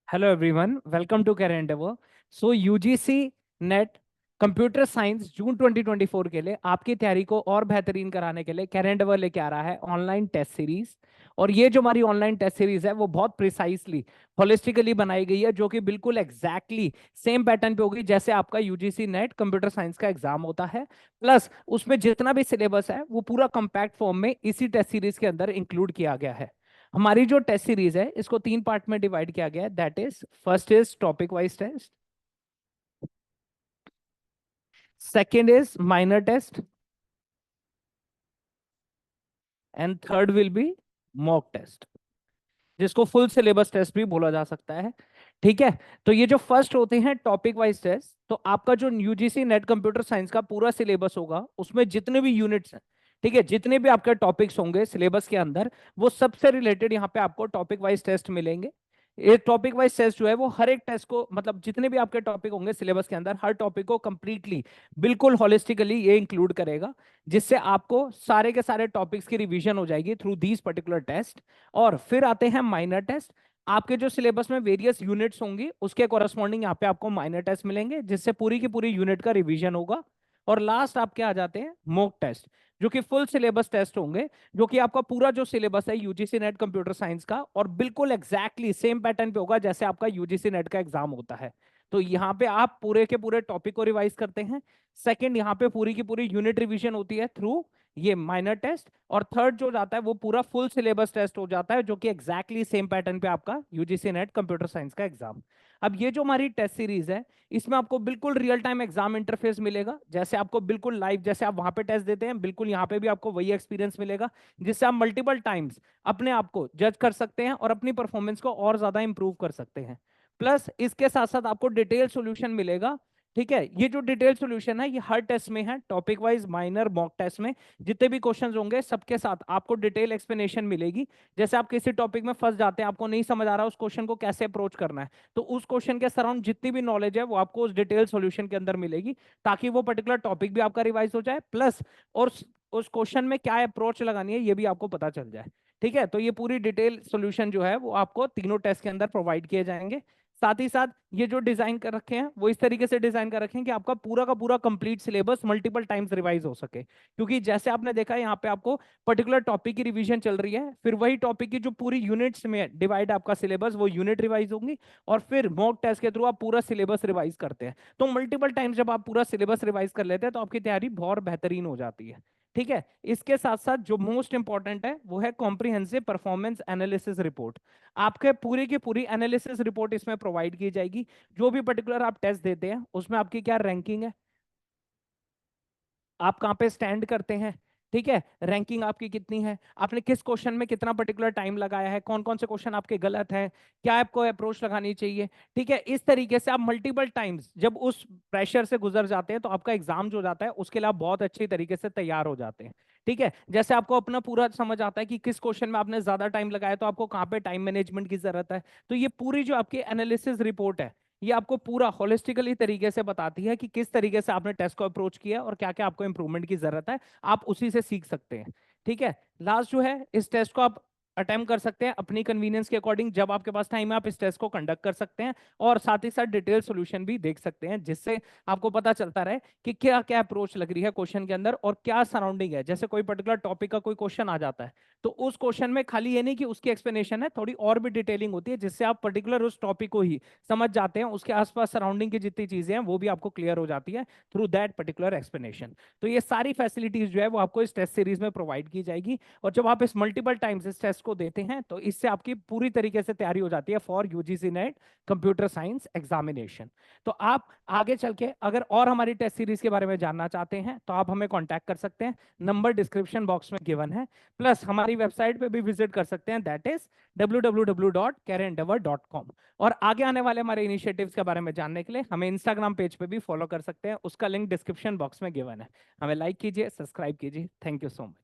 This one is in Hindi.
Hello everyone, welcome to career endeavour. So UGC NET computer science June 2024 के लिए आपकी तैयारी को और बेहतरीन कराने के लिए कैरियर एंडेवर लेके आ रहा है ऑनलाइन टेस्ट सीरीज। और ये जो हमारी ऑनलाइन टेस्ट सीरीज है वो बहुत प्रिसाइसली होलिस्टिकली बनाई गई है, जो कि बिल्कुल एग्जैक्टली सेम पैटर्न पे होगी जैसे आपका यूजीसी नेट कंप्यूटर साइंस का एग्जाम होता है। प्लस उसमें जितना भी सिलेबस है वो पूरा कंपैक्ट फॉर्म में इसी टेस्ट सीरीज के अंदर इंक्लूड किया गया है। हमारी जो टेस्ट सीरीज है इसको 3 पार्ट में डिवाइड किया गया है। That is first is topic wise test, second is minor test and third will be mock test, जिसको फुल सिलेबस टेस्ट भी बोला जा सकता है। ठीक है, तो ये जो फर्स्ट होते हैं टॉपिक वाइज टेस्ट, तो आपका जो यूजीसी नेट कंप्यूटर साइंस का पूरा सिलेबस होगा उसमें जितने भी यूनिट्स हैं, ठीक है, जितने भी आपके टॉपिक्स होंगे सिलेबस के अंदर, वो सबसे रिलेटेड यहाँ पे आपको टॉपिक वाइज टेस्ट मिलेंगे। ये टॉपिक वाइज टेस्ट जो है वो हर एक टेस्ट को, मतलब जितने भी आपके टॉपिक होंगे सिलेबस के अंदर, हर टॉपिक को कंप्लीटली बिल्कुल होलिस्टिकली ये इंक्लूड करेगा, जिससे आपको सारे के सारे टॉपिक्स की रिवीजन हो जाएगी थ्रू दीज पर्टिकुलर टेस्ट। और फिर आते हैं माइनर टेस्ट। आपके जो सिलेबस में वेरियस यूनिट्स होंगी उसके कोरस्पॉन्डिंग यहाँ पे आपको माइनर टेस्ट मिलेंगे, जिससे पूरी की पूरी यूनिट का रिवीजन होगा। और लास्ट आपके आ जाते हैं मॉक टेस्ट, जो कि फुल सिलेबस टेस्ट होंगे, जो कि आपका पूरा जो सिलेबस है यूजीसी नेट कंप्यूटर साइंस का, और बिल्कुल एग्जैक्टली सेम पैटर्न पे होगा जैसे आपका यूजीसी नेट का एग्जाम होता है। तो यहाँ पे आप पूरे के पूरे टॉपिक को रिवाइज करते हैं। सेकंड, यहाँ पे पूरी की पूरी यूनिट रिवीजन होती है थ्रू ये माइनर टेस्ट। और थर्ड जो जाता है वो पूरा फुल सिलेबस टेस्ट हो जाता है, जो कि एग्जैक्टली सेम पैटर्न पे आपका यूजीसी नेट कंप्यूटर साइंस का एग्जाम। अब ये जो हमारी टेस्ट सीरीज है, इसमें आपको बिल्कुल रियल टाइम एग्जाम इंटरफेस मिलेगा, जैसे आपको बिल्कुल लाइव, जैसे आप वहां पे टेस्ट देते हैं बिल्कुल यहाँ पे भी आपको वही एक्सपीरियंस मिलेगा, जिससे आप मल्टीपल टाइम्स अपने आप को जज कर सकते हैं और अपनी परफॉर्मेंस को और ज्यादा इंप्रूव कर सकते हैं। प्लस इसके साथ साथ आपको डिटेल सॉल्यूशन मिलेगा। ठीक है, ये जो डिटेल सॉल्यूशन है ये हर टेस्ट में है, topic wise minor mock test में जितने भी क्वेश्चंस होंगे सबके साथ आपको डिटेल एक्सप्लेनेशन मिलेगी। जैसे आप किसी टॉपिक में फंस जाते हैं, आपको नहीं समझ आ रहा उस क्वेश्चन को कैसे अप्रोच करना है, तो उस क्वेश्चन के सराउंड जितनी भी नॉलेज है वो आपको उस डिटेल सॉल्यूशन के अंदर मिलेगी, ताकि वो पर्टिकुलर टॉपिक भी आपका रिवाइज हो जाए, प्लस और उस क्वेश्चन में क्या अप्रोच लगानी है ये भी आपको पता चल जाए। ठीक है, तो ये पूरी डिटेल सॉल्यूशन जो है वो आपको तीनों टेस्ट के अंदर प्रोवाइड किए जाएंगे। साथ ही साथ ये जो डिजाइन कर रखे हैं वो इस तरीके से डिजाइन कर रखे हैं कि आपका पूरा का पूरा complete syllabus multiple times revise हो सके, क्योंकि जैसे आपने देखा है यहाँ पे आपको पर्टिकुलर टॉपिक की रिवीजन चल रही है, फिर वही टॉपिक की जो पूरी यूनिट्स में डिवाइड आपका सिलेबस, वो यूनिट रिवाइज होंगी, और फिर मॉक टेस्ट के थ्रू आप पूरा सिलेबस रिवाइज करते हैं। तो मल्टीपल टाइम्स जब आप पूरा सिलेबस रिवाइज कर लेते हैं तो आपकी तैयारी बहुत बेहतरीन हो जाती है। ठीक है, इसके साथ साथ जो मोस्ट इंपॉर्टेंट है वो है कॉम्प्रिहेंसिव परफॉर्मेंस एनालिसिस रिपोर्ट। आपके पूरी की पूरी एनालिसिस रिपोर्ट इसमें प्रोवाइड की जाएगी। जो भी पर्टिकुलर आप टेस्ट देते हैं उसमें आपकी क्या रैंकिंग है, आप कहाँ पे स्टैंड करते हैं, ठीक है, रैंकिंग आपकी कितनी है, आपने किस क्वेश्चन में कितना पर्टिकुलर टाइम लगाया है, कौन कौन से क्वेश्चन आपके गलत हैं, क्या आपको अप्रोच लगानी चाहिए। ठीक है, इस तरीके से आप मल्टीपल टाइम्स जब उस प्रेशर से गुजर जाते हैं तो आपका एग्जाम जो जाता है उसके लिए आप बहुत अच्छी तरीके से तैयार हो जाते हैं। ठीक है, जैसे आपको अपना पूरा समझ आता है कि किस क्वेश्चन में आपने ज्यादा टाइम लगाया तो आपको कहाँ पे टाइम मैनेजमेंट की जरूरत है। तो ये पूरी जो आपकी एनालिसिस रिपोर्ट है ये आपको पूरा होलिस्टिकली तरीके से बताती है कि किस तरीके से आपने टेस्ट को अप्रोच किया और क्या क्या आपको इंप्रूवमेंट की जरूरत है, आप उसी से सीख सकते हैं। ठीक है, लास्ट जो है इस टेस्ट को आप अटेम्प्ट कर सकते हैं अपनी कन्वीनियंस के अकॉर्डिंग, जब आपके पास टाइम है आप इस टेस्ट को कंडक्ट कर सकते हैं, और साथ ही साथ डिटेल सॉल्यूशन भी देख सकते हैं, जिससे आपको पता चलता रहे कि क्या क्या अप्रोच लग रही है क्वेश्चन के अंदर और क्या सराउंडिंग है। जैसे कोई पर्टिकुलर टॉपिक का कोई क्वेश्चन आ जाता है तो उस क्वेश्चन में खाली ये नहीं कि उसकी एक्सप्लेनेशन है, थोड़ी और भी डिटेलिंग होती है, जिससे आप पर्टिकुलर उस टॉपिक को ही समझ जाते हैं, उसके आसपास सराउंडिंग की जितनी चीजें हैं वो भी आपको क्लियर हो जाती है थ्रू दैट पर्टिकुलर एक्सप्लेनेशन। तो ये सारी फैसिलिटीज जो है वो आपको इस टेस्ट सीरीज में प्रोवाइड की जाएगी, और जब आप इस मल्टीपल टाइम्स इस टेस्ट को देते हैं तो इससे आपकी पूरी तरीके से तैयारी हो जाती है for UGC NET computer science examination. तो आप आगे चल के अगर और हमारी टेस्ट सीरीज के बारे में जानना चाहते हैं तो आप हमें कॉन्टैक्ट कर सकते हैं, नंबर डिस्क्रिप्शन बॉक्स में गिवन है, प्लस हमारी वेबसाइट पे भी विजिट कर सकते हैं, दैट इज www.careerendeavor.com। और आगे आने वाले हमारे इनिशिएटिव्स के बारे में जानने के लिए हमें इंस्टाग्राम पेज पे भी फॉलो कर सकते हैं, उसका लिंक डिस्क्रिप्शन बॉक्स में गिवन है। हमें लाइक कीजिए, सब्सक्राइब कीजिए। Thank you so much.